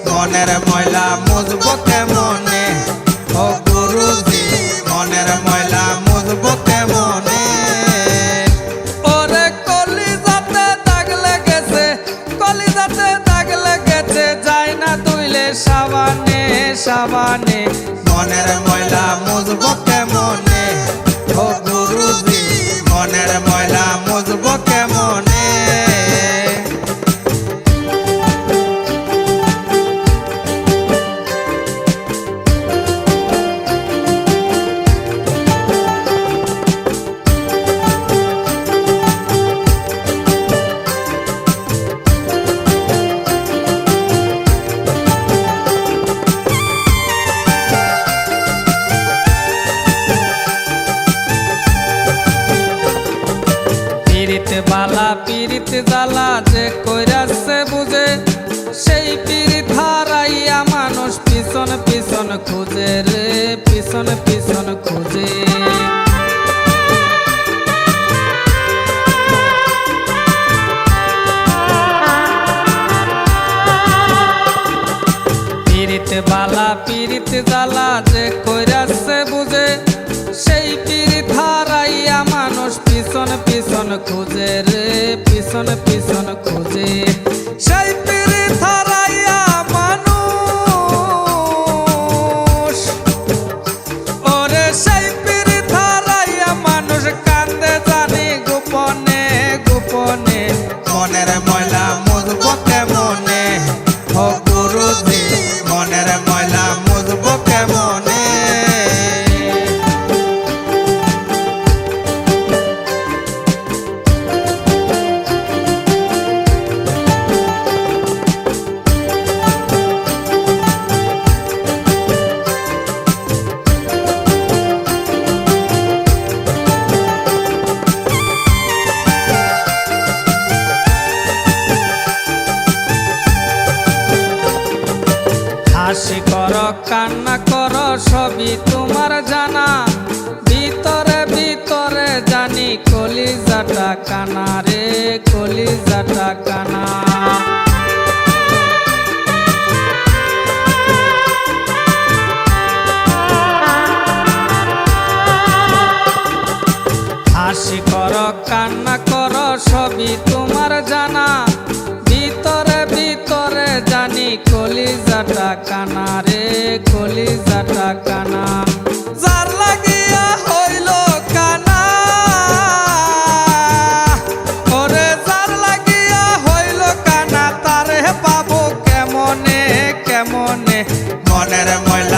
মনের ময়লা মুছবো কেমনে ও গুরুজি মনের ময়লা মুছবো কেমনে ওরে কলিজাতে দাগ লেগেছে কলিজাতে দাগ লেগেছে যায় না ধুইলে সাবানে সাবানে মনের ময়লা মুছবো কেমনে ও গুরুজি মনের ময়লা মুছবো কেমনে পীড়িত জ্বালা যে কইরাছে বুঝে সেই পীড়িত হারাইয়া মানুষ পিছন পিছন খুঁজে রে পিছন পিছন খুঁজে পীড়িত জ্বালা যে কইরাছে বুঝে সেই পীড়িত হারাইয়া মানুষ পিছন পিছন খুঁজে রে পিছন পিছন খুঁজে সেই পীড়িত হারাইয়া মানুষ ওরে সেই পীড়িত হারাইয়া মানুষ কান্দে জানি গোপনে গোপনে মনের ময়লা মুছবো কেমনে ও গুরুজি মনের ময়লা মুছবো কেমনে হাসি কর কান্না কর সবই তোমার জানা ভিতরে ভিতরে জানি কলিজাটা কানা রে কলিজাটা কানা হাসি কর কান্না কর সবই তোমার জানা ভিতরে ভিতরে জানি কলিজাটা কানা রে কলিজাটা কানা যার লাগিয়া হইল কানা ওরে যার লাগিয়া হইল কানা তারে পাবো কেমনে কেমনে মনের ময়লা